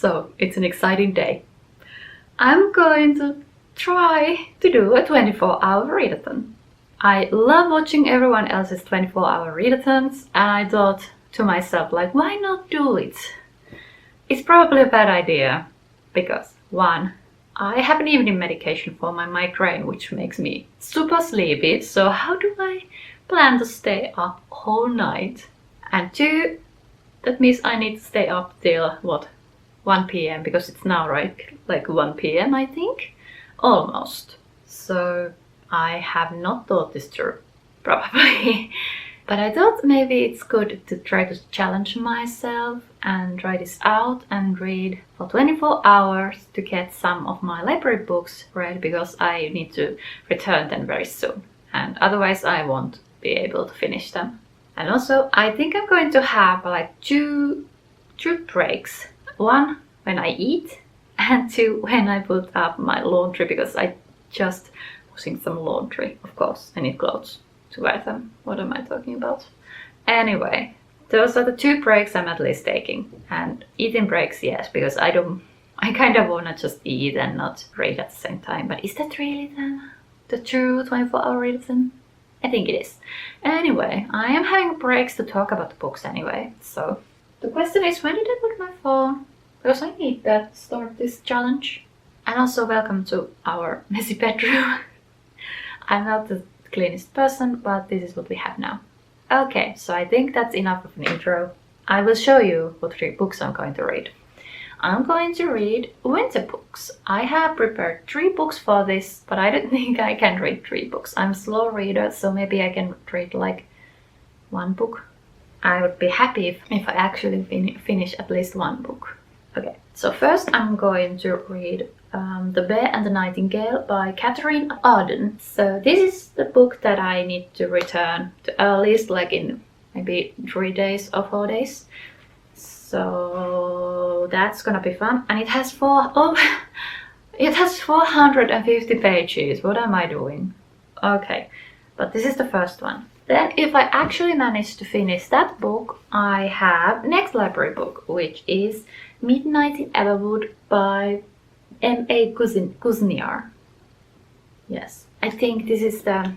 So it's an exciting day. I'm going to try to do a 24-hour readathon. I love watching everyone else's 24-hour readathons, and I thought to myself, like, why not do it? It's probably a bad idea because, one, I have an evening medication for my migraine, which makes me super sleepy, so how do I plan to stay up all night? And two, that means I need to stay up till, 1 p.m. because it's now, right? Like 1 p.m. I think? Almost. So I have not thought this through, probably. But I thought maybe it's good to try to challenge myself and try this out and read for 24 hours to get some of my library books read, because I need to return them very soon. And otherwise I won't be able to finish them. And also I think I'm going to have like two breaks. One when I eat and two when I put up my laundry, because I just washing some laundry, of course. I need clothes to wear them. What am I talking about? Anyway, those are the 2 breaks I'm at least taking. And eating breaks, yes, because I kind of want to just eat and not read at the same time. But is that really the true 24-hour readathon? I think it is. Anyway, I am having breaks to talk about the books anyway. So the question is, when did I put my phone? Because I need that to start this challenge. And also welcome to our messy bedroom. I'm not the cleanest person, but this is what we have now. Okay, so I think that's enough of an intro. I will show you what 3 books I'm going to read. I'm going to read winter books. I have prepared 3 books for this, but I don't think I can read 3 books. I'm a slow reader, so maybe I can read like 1 book. I would be happy if I actually finish at least 1 book. Okay, so first I'm going to read The Bear and the Nightingale by Catherine Arden. So this is the book that I need to return to earliest, like in maybe 3 days or 4 days. So that's gonna be fun. And it has 450 pages. What am I doing? Okay, but this is the first one. Then if I actually manage to finish that book, I have next library book, which is Midnight in Everwood by M.A. Kuzniar. Yes, I think this is the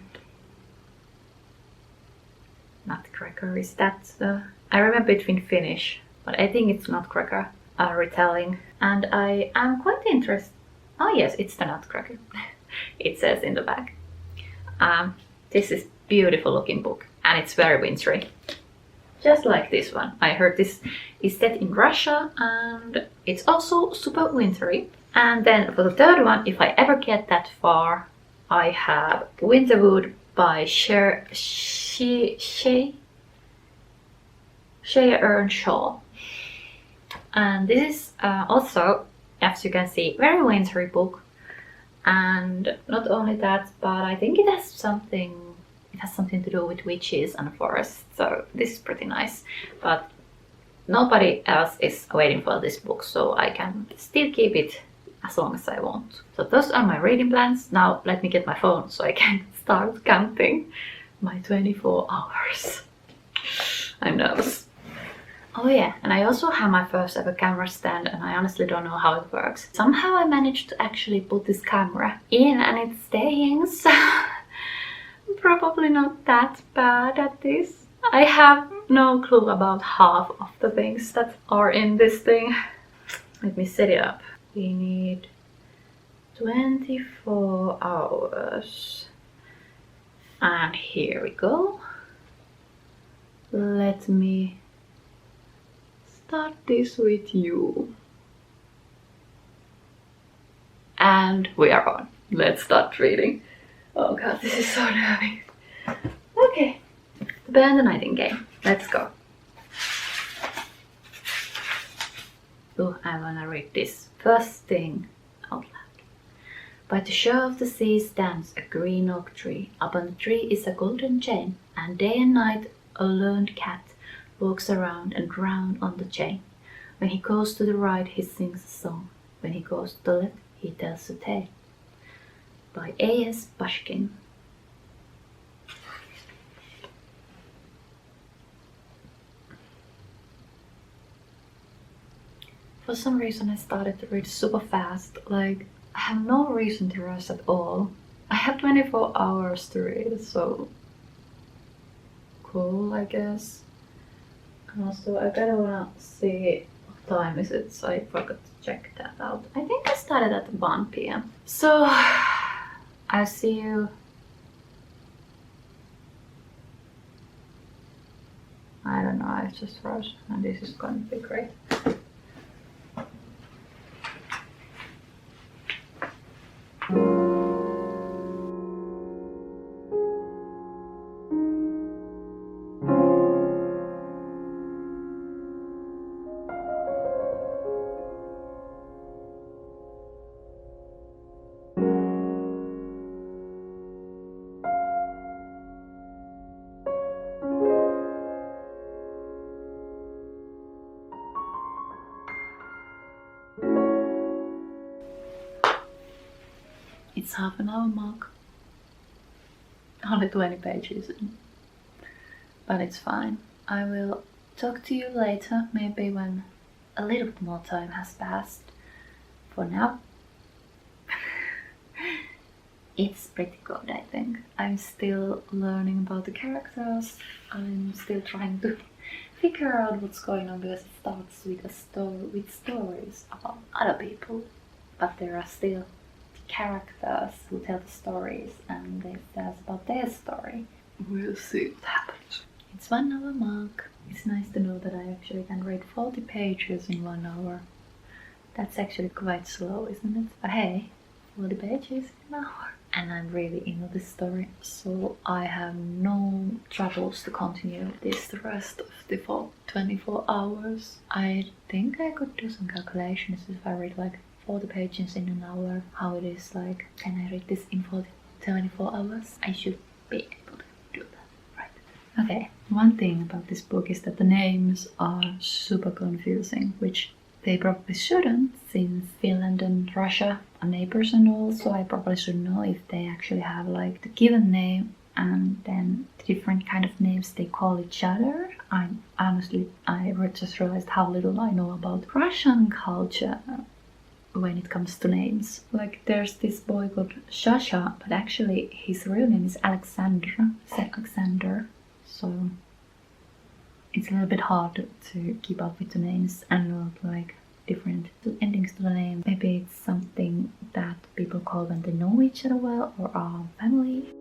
Nutcracker. Is that the... I remember it in Finnish, but I think it's Nutcracker retelling. And I am quite interested. Oh yes, it's the Nutcracker. It says in the back. This is beautiful looking book, and it's very wintry. Just like this one. I heard this is set in Russia, and it's also super wintry. And then for the third one, if I ever get that far, I have Winterwood by Shea Earnshaw. And this is also, as you can see, very wintry book. And not only that, but I think it has something to do with witches and forests, so this is pretty nice. But nobody else is waiting for this book, so I can still keep it as long as I want. So those are my reading plans. Now let me get my phone so I can start counting my 24 hours. I'm nervous. Oh yeah, and I also have my first ever camera stand, and I honestly don't know how it works. Somehow I managed to actually put this camera in and it's staying, so probably not that bad at this. I have no clue about half of the things that are in this thing. Let me set it up. We need 24 hours. And here we go. Let me start this with you. And we are on. Let's start reading. Oh god, this is so nervy. Okay, The Bear and the Nightingale. Let's go. Oh, I wanna read this first thing out loud. By the shore of the sea stands a green oak tree. Up on the tree is a golden chain, and day and night a learned cat walks around and round on the chain. When he goes to the right, he sings a song. When he goes to the left, he tells a tale. By A.S. Pushkin. For some reason I started to read super fast, like I have no reason to rush at all. I have 24 hours to read, so cool, I guess. And also I kinda wanna see what time is it, so I forgot to check that out. I think I started at 1 p.m. So I'll see you. I don't know, I just rushed and this is going to be great. It's half an hour mark. Only 20 pages in. But it's fine. I will talk to you later, maybe when a little bit more time has passed. For now, it's pretty good, I think. I'm still learning about the characters. I'm still trying to figure out what's going on because it starts with with stories about other people, but there are still characters who tell the stories and they tell us about their story. We'll see what happens. It's 1 hour mark. It's nice to know that I actually can read 40 pages in 1 hour. That's actually quite slow, isn't it? But hey, 40 pages in an hour. And I'm really into this story, so I have no troubles to continue this the rest of the 24 hours. I think I could do some calculations if I read like 40 pages in an hour, how it is like, can I read this in 24 hours? I should be able to do that, right? Okay, one thing about this book is that the names are super confusing, which they probably shouldn't, since Finland and Russia are neighbors and all, so I probably should know if they actually have like the given name and then the different kind of names they call each other. I just realized how little I know about Russian culture when it comes to names. Like there's this boy called Shasha, but actually his real name is Alexander, so it's a little bit hard to keep up with the names and like different endings to the name. Maybe it's something that people call when they know each other well or are family.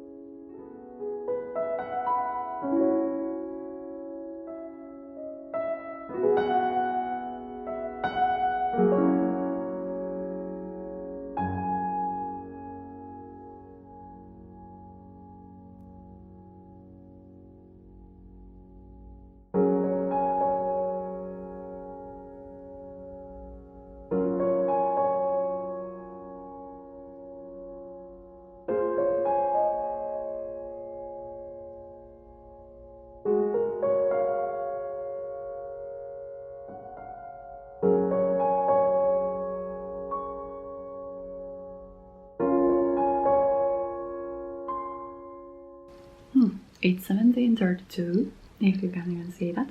It's 17:32, if you can even see that.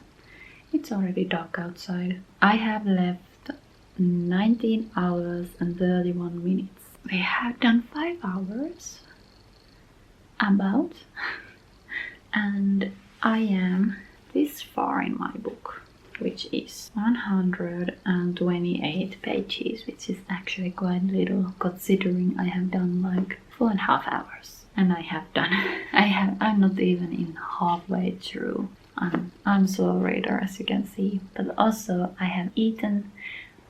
It's already dark outside. I have left 19 hours and 31 minutes. We have done 5 hours, about, and I am this far in my book, which is 128 pages, which is actually quite little considering I have done like 4.5 hours. And I'm not even in halfway through. I'm a slow reader, as you can see. But also I have eaten,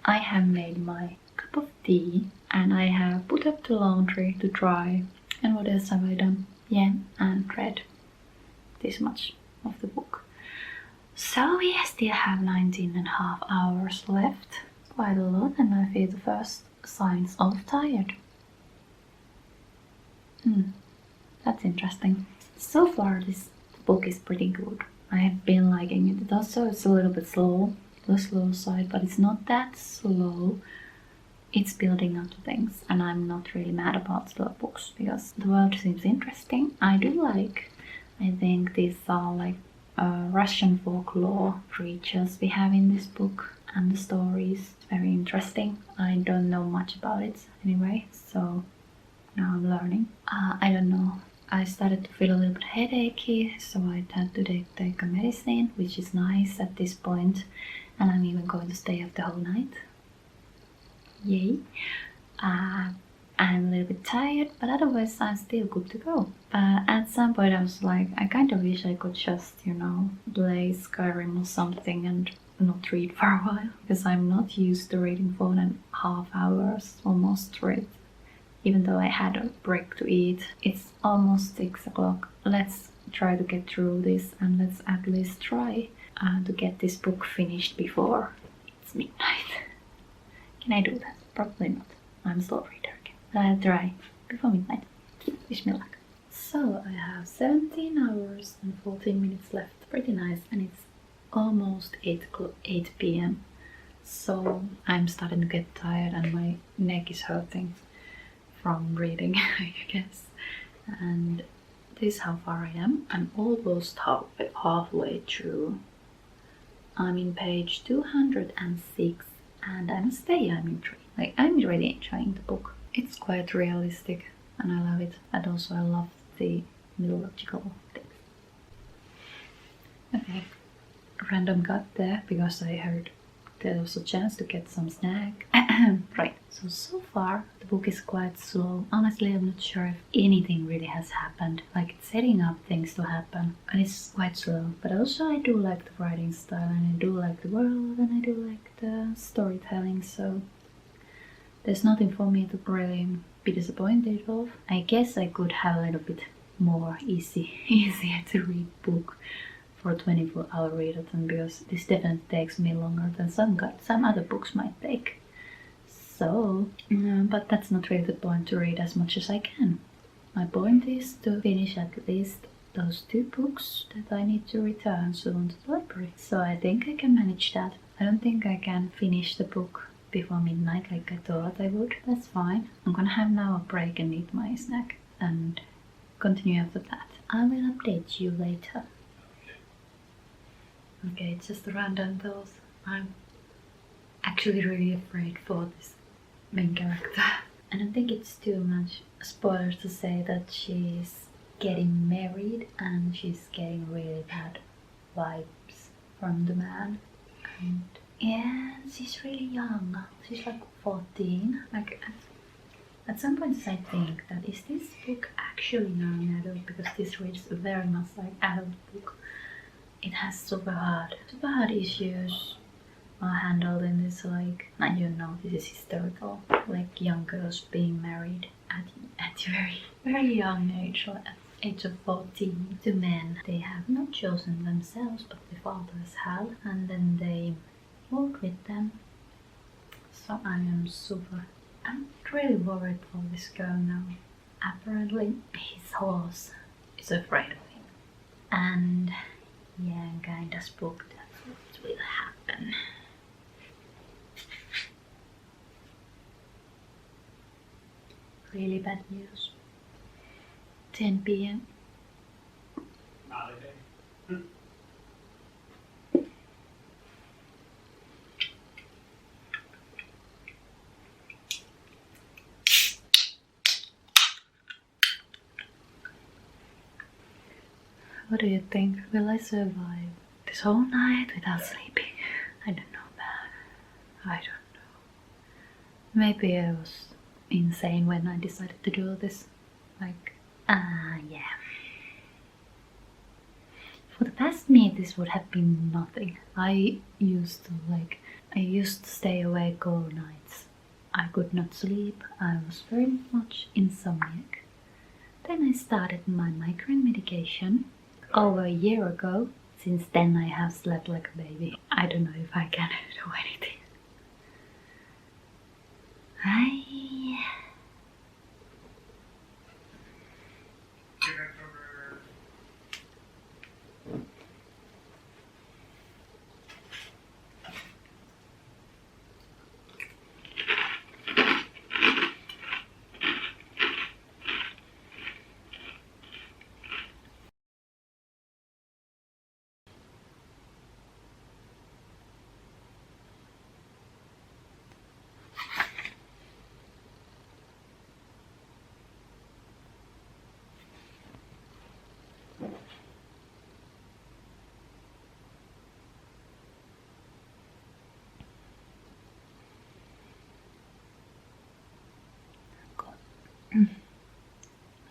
I have made my cup of tea, and I have put up the laundry to dry. And what else have I done? Yeah, and read this much of the book. So we still have 19.5 hours left. Quite a lot, and I feel the first signs of tired. That's interesting. So far this book is pretty good. I have been liking it. It also is a little bit slow, the slow side, but it's not that slow. It's building up to things, and I'm not really mad about slow books because the world seems interesting. I think these are like Russian folklore creatures we have in this book, and the stories, very interesting. I don't know much about it anyway, so now I'm learning. I don't know. I started to feel a little bit headachy, so I had to take a medicine, which is nice at this point, and I'm even going to stay up the whole night. Yay! I'm a little bit tired, but otherwise I'm still good to go. At some point I was like, I kind of wish I could just, you know, play Skyrim or something and not read for a while, because I'm not used to reading for an half hours almost straight. Even though I had a break to eat. It's almost 6 o'clock. Let's try to get through this, and let's at least try to get this book finished before it's midnight. Can I do that? Probably not. I'm a slow reader again. But I'll try before midnight. Wish me luck. So I have 17 hours and 14 minutes left. Pretty nice, and it's almost 8 p.m. So I'm starting to get tired and my neck is hurting from reading, I guess. And this is how far I am. I'm almost halfway through. I'm in page 206 and I must say I'm intrigued. Like, I'm really enjoying the book. It's quite realistic and I love it. And also I love the mythological things. Okay, random cut there because I heard there was a chance to get some snack. Right, so far the book is quite slow. Honestly, I'm not sure if anything really has happened. Like, it's setting up things to happen and it's quite slow. But also I do like the writing style and I do like the world and I do like the storytelling, so there's nothing for me to really be disappointed of. I guess I could have a little bit more easier to read book for a 24-hour readathon, because this definitely takes me longer than some other books might take. So, but that's not really the point, to read as much as I can. My point is to finish at least those 2 books that I need to return soon to the library. So I think I can manage that. I don't think I can finish the book before midnight like I thought I would. That's fine. I'm gonna have now a break and eat my snack and continue after that. I will update you later. Okay, just a random thought. I'm actually really afraid for this main character. I don't think it's too much spoiler to say that she's getting married and she's getting really bad vibes from the man. And yeah, she's really young. She's like 14. Like, at some points I think that is this book actually young adult, because this reads very much like adult book. It has super hard issues are handled in this, like, and you know this is historical, like young girls being married at a very young age, like at the age of 14, to men they have not chosen themselves but the fathers have, and then they walk with them. So I'm really worried for this girl now. Apparently his horse is afraid of him, and yeah, I'm kinda spooked that what will happen. Really bad news. 10 p.m. What do you think? Will I survive this whole night without sleeping? I don't know that. I don't know. Maybe I was insane when I decided to do this. Like, yeah. For the past me, this would have been nothing. I used to stay awake all nights. I could not sleep. I was very much insomniac. Then I started my migraine medication over a year ago. Since then I have slept like a baby. I don't know if I can do anything.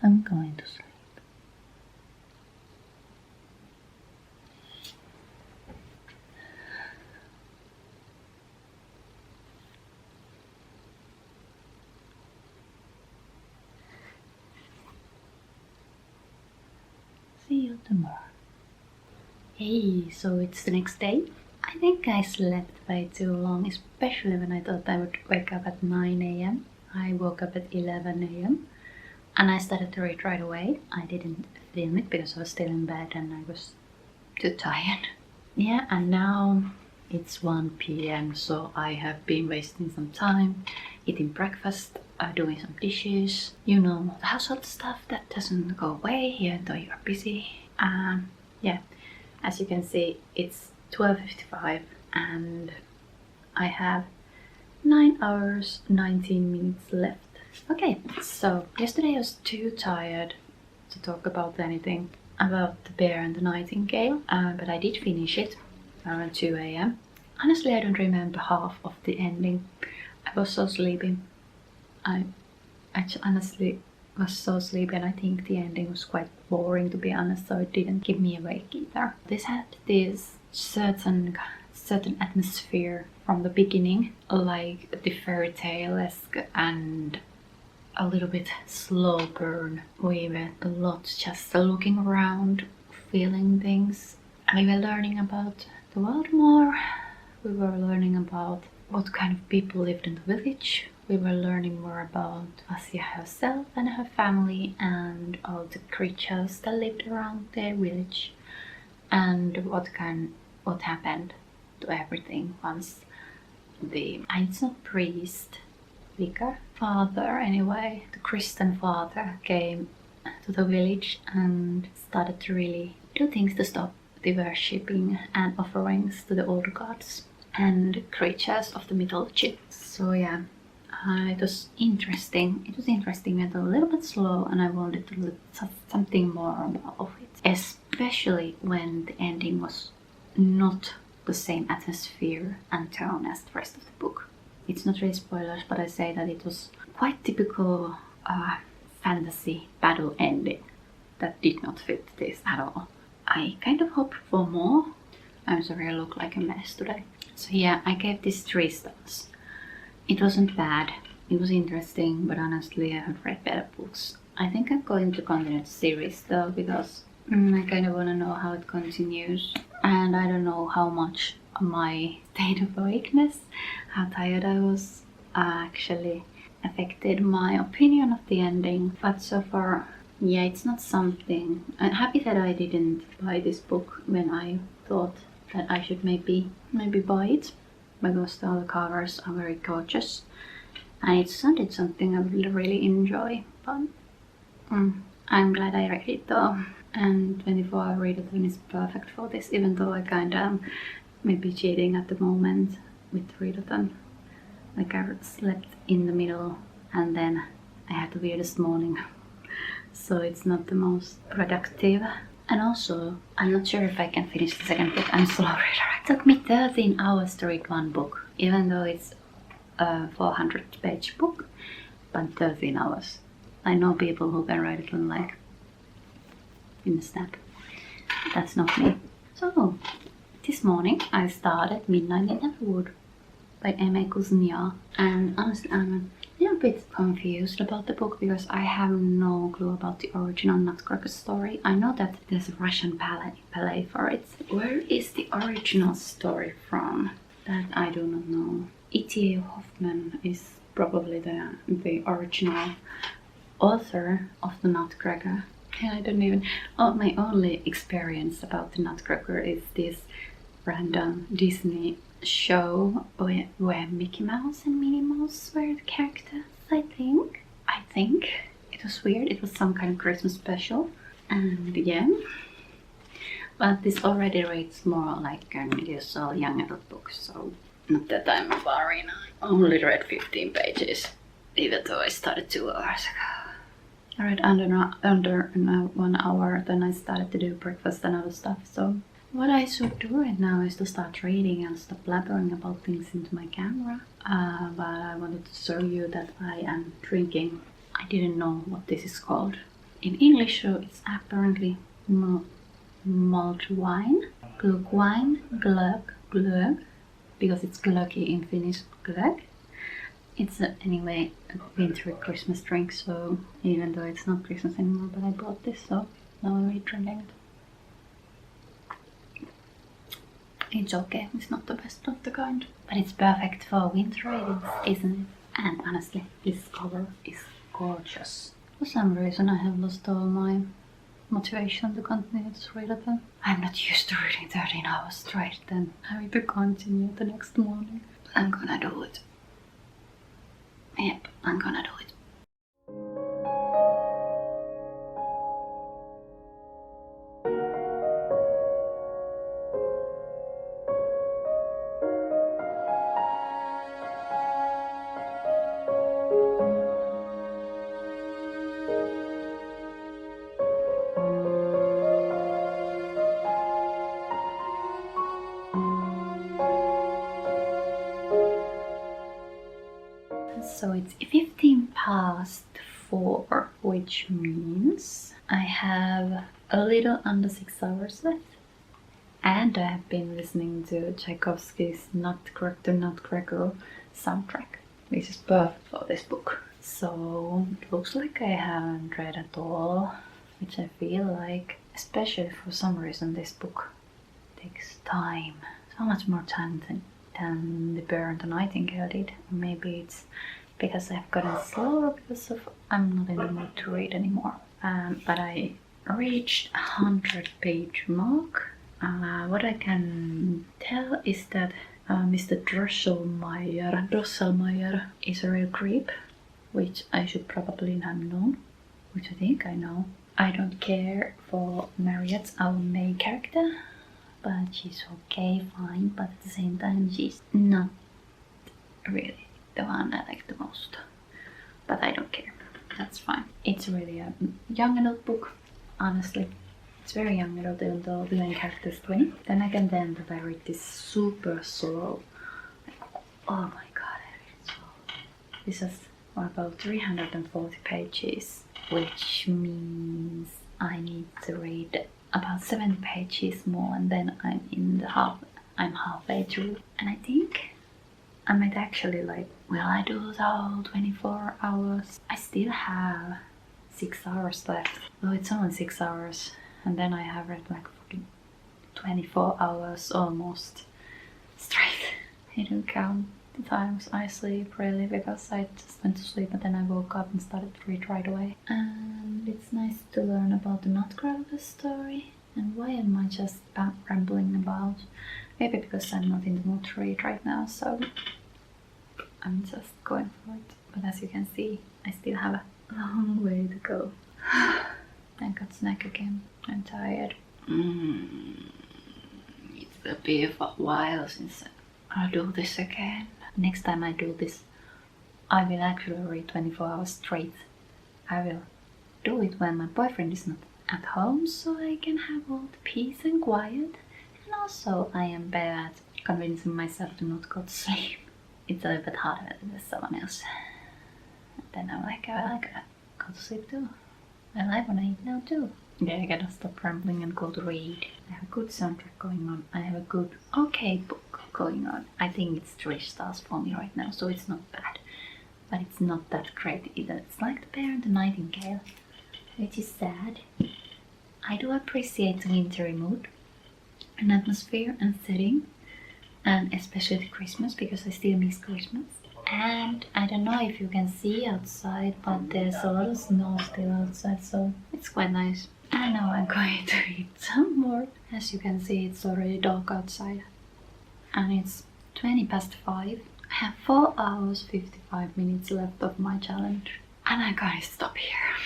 I'm going to sleep. See you tomorrow. Hey, so it's the next day. I think I slept by too long, especially when I thought I would wake up at 9 a.m. I woke up at 11 a.m. and I started to read right away. I didn't film it because I was still in bed and I was too tired. Yeah, and now it's 1 p.m. so I have been wasting some time eating breakfast, doing some dishes, you know, the household stuff that doesn't go away even though you're busy. Yeah, as you can see, it's 12:55 and I have 9 hours 19 minutes left. Okay, so yesterday I was too tired to talk about anything about the bear and the nightingale, but I did finish it around 2 a.m. Honestly, I don't remember half of the ending. I was so sleepy. I honestly was so sleepy, and I think the ending was quite boring, to be honest, so it didn't keep me awake either. This had this certain atmosphere from the beginning, like the fairy tale-esque and a little bit slow burn. We were a lot just looking around, feeling things. We were learning about the world more. We were learning about what kind of people lived in the village. We were learning more about Asya herself and her family and all the creatures that lived around their village, and what happened to everything once the it's not priest, vicar, father anyway, the Christian father came to the village and started to really do things to stop the worshipping and offerings to the old gods and creatures of the mythology. So yeah, it was interesting. It was interesting and a little bit slow, and I wanted to look something more about it, especially when the ending was not the same atmosphere and tone as the rest of the book. It's not really spoilers, but I say that it was quite typical fantasy battle ending that did not fit this at all. I kind of hoped for more. I'm sorry I look like a mess today. So yeah, I gave this 3 stars. It wasn't bad. It was interesting, but honestly I have read better books. I think I'm going to continue the series though, because I kind of want to know how it continues. And I don't know how much my state of awakeness, how tired I was, actually affected my opinion of the ending. But so far, yeah, it's not something. I'm happy that I didn't buy this book when I thought that I should maybe buy it, because all the covers are very gorgeous and it sounded something I would really enjoy. But I'm glad I read it though, and 24-hour readathon is perfect for this, even though I kinda am maybe cheating at the moment with readathon. Like I slept in the middle and then I had the weirdest morning, so it's not the most productive. And also, I'm not sure if I can finish the second book. I'm a slow reader. It took me 13 hours to read one book, even though it's a 400-page book, but 13 hours. I know people who can write it in a snap. That's not me. So, this morning I started Midnight in Everwood by M.A. Kuznia, and honestly I'm a little bit confused about the book because I have no clue about the original Nutcracker story. I know that there's a Russian ballet for it. Where is the original story from? That I do not know. E.T.A. Hoffman is probably the original author of the Nutcracker. And I don't even... Oh, my only experience about the Nutcracker is this random Disney show where Mickey Mouse and Minnie Mouse were the characters, I think. It was weird. It was some kind of Christmas special. And yeah. But this already reads more like an usual young adult book, so not that I'm worried. I only read 15 pages, even though I started 2 hours ago. I read under 1 hour, then I started to do breakfast and other stuff, so what I should do right now is to start reading and stop blabbering about things into my camera. But I wanted to show you that I am drinking. I didn't know what this is called. in English, so it's apparently malt wine, glögg wine, glögg, because it's glöggy in Finnish, glögg. It's anyway a wintry Christmas drink, so even though it's not Christmas anymore, but I bought this, so now I'm drinking it. It's okay, it's not the best of the kind, but it's perfect for winter readings, isn't it? And honestly, this cover is gorgeous. For some reason I have lost all my motivation to continue this readathon. I'm not used to reading 13 hours straight then having to continue the next morning. But I'm gonna do it. Yep, I'm gonna do it. So it's 4:15, which means I have a little under 6 hours left. And I have been listening to Tchaikovsky's Nutcracker soundtrack, which is perfect for this book. So it looks like I haven't read at all, which I feel like, especially for some reason, this book takes time. So much more time than The Bear and the Nightingale did. Maybe it's because I've gotten slower because I'm not in the mood to read anymore. But I reached 100-page mark. What I can tell is that Mr. Drosselmeyer is a real creep, which I should probably have known, which I think I know. I don't care for Marriott, our main character, but she's okay, fine, but at the same time she's not really the one I like the most. But I don't care, that's fine. It's really a young adult book, honestly. It's very young adult, even though the main character is 20. Then again, that I read this super slow. Oh my god, I read it slow. This is about 340 pages, which means I need to read about 7 pages more, and then I'm halfway through. And I think I might actually will I do the whole 24 hours? I still have 6 hours left. Though it's only 6 hours. And then I have read fucking 24 hours almost straight. I don't count the times I sleep really, because I just went to sleep and then I woke up and started to read right away. And it's nice to learn about the Nutcracker story. And why am I just rambling about? Maybe because I'm not in the mood to read right now, so I'm just going for it. But as you can see, I still have a long way to go. I got snack again. I'm tired. It will be a while since I'll do this again. Next time I do this, I will actually read 24 hours straight. I will do it when my boyfriend is not at home, so I can have all the peace and quiet. And also I am bad at convincing myself to not go to sleep. It's a little bit harder with someone else. And then I'm like, I gotta go to sleep too. Well, I wanna eat now too. Okay, I gotta stop rambling and go to read. I have a good soundtrack going on. I have a good, okay book going on. I think it's 3 stars for me right now, so it's not bad. But it's not that great either. It's like The Bear and the Nightingale, which is sad. I do appreciate the wintry mood and atmosphere and setting, and especially Christmas, because I still miss Christmas. And I don't know if you can see outside, but there's a lot of snow still outside, so it's quite nice. And now I'm going to eat some more. As you can see, it's already dark outside. And it's 5:20. I have 4 hours 55 minutes left of my challenge. And I'm going to stop here.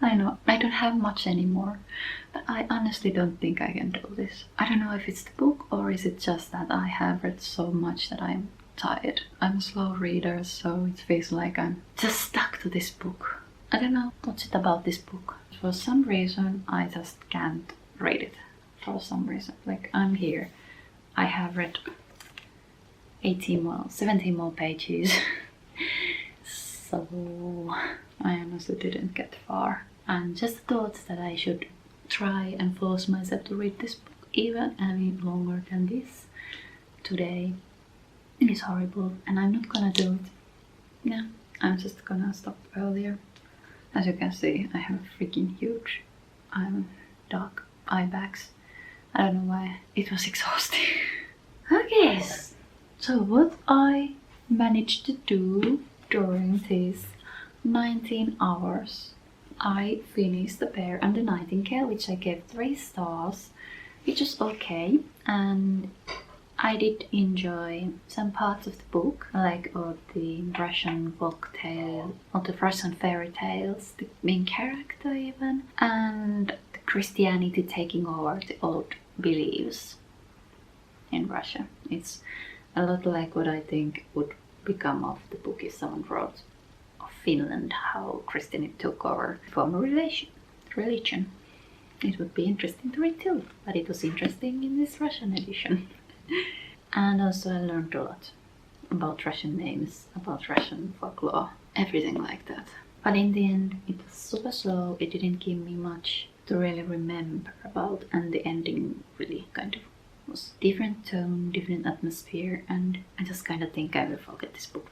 I know, I don't have much anymore, but I honestly don't think I can do this. I don't know if it's the book or is it just that I have read so much that I'm tired. I'm a slow reader, so it feels like I'm just stuck to this book. I don't know what's it about this book. For some reason, I just can't read it. For some reason. I'm here. I have read 17 more pages. So I honestly didn't get far, and just thought that I should try and force myself to read this book even any longer than this today. It is horrible and I'm not gonna do it. Yeah, I'm just gonna stop earlier. As you can see, I have freaking huge dark eye bags. I don't know why, it was exhausting. Okay, so what I managed to do during these 19 hours. I finished The Bear and the Nightingale, which I gave 3 stars, which was okay, and I did enjoy some parts of the book, like all the Russian folktale, all the Russian fairy tales, the main character even, and the Christianity taking over the old beliefs in Russia. It's a lot like what I think would become of the book if someone wrote of Finland, how Christianity took over former religion. It would be interesting to read too, but it was interesting in this Russian edition. And also I learned a lot about Russian names, about Russian folklore, everything like that. But in the end it was super slow, it didn't give me much to really remember about, and the ending really kind of was different tone, different atmosphere, and I just kind of think I will forget this book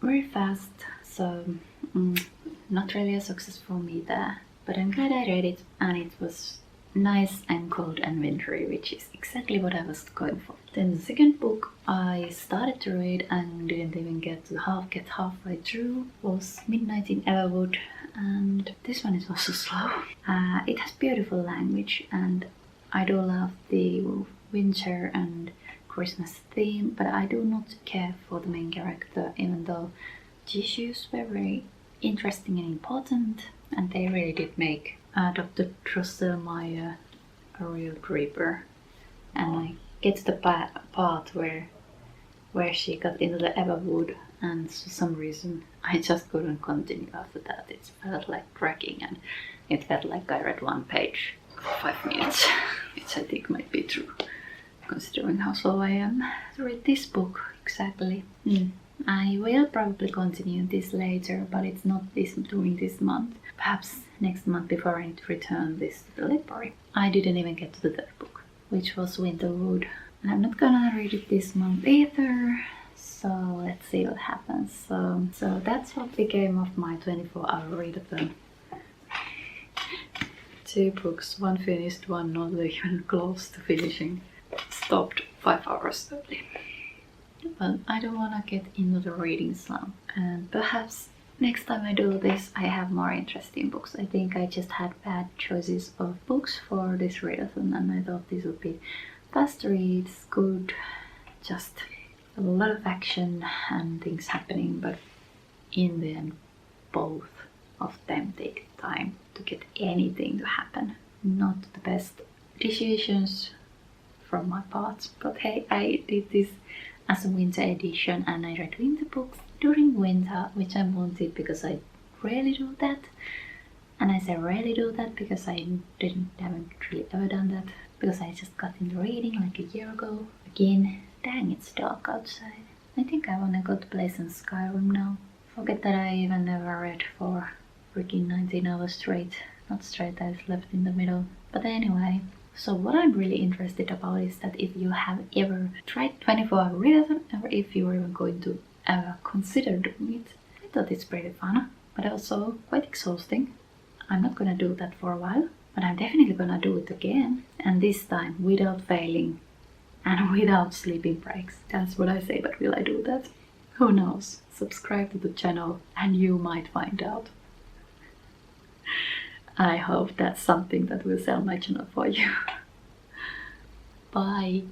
very fast. So not really a success for me there, but I'm glad I read it, and it was nice and cold and wintry, which is exactly what I was going for. Then the second book I started to read and didn't even get halfway through was Midnight in Everwood, and this one is also slow. It has beautiful language, and I do love the winter and Christmas theme, but I do not care for the main character, even though the issues were very interesting and important, and they really did make Dr. Drosselmeyer a real creeper. And I get to the part where she got into the Everwood, and for some reason I just couldn't continue after that. It felt like dragging, and it felt like I read one page for 5 minutes, which I think might be true, considering how slow I am to read this book exactly. I will probably continue this later, but it's not during this month. Perhaps next month before I return this to the library. I didn't even get to the third book, which was Winterwood. And I'm not gonna read it this month either, so let's see what happens. So that's what became of my 24-hour readathon. 2 books, one finished, one not even close to finishing. Stopped 5 hours early. But I don't want to get into the reading slump, and perhaps next time I do this I have more interesting books. I think I just had bad choices of books for this readathon, and I thought this would be fast reads, good, just a lot of action and things happening, but in the end both of them take time to get anything to happen. Not the best decisions from my part, but hey, I did this as a winter edition, and I read winter books during winter, which I wanted because I rarely do that. And I say rarely do that because I haven't really ever done that, because I just got into reading like a year ago. Again, dang, it's dark outside. I think I wanna go to play some Skyrim now. Forget that I even never read for freaking 19 hours straight. Not straight, I slept in the middle. But anyway, so what I'm really interested about is that if you have ever tried 24-hour readathon, or if you were even going to ever consider doing it. I thought it's pretty fun, but also quite exhausting. I'm not gonna do that for a while, but I'm definitely gonna do it again, and this time without failing and without sleeping breaks. That's what I say, but will I do that? Who knows? Subscribe to the channel and you might find out. I hope that's something that will sell my channel for you. Bye!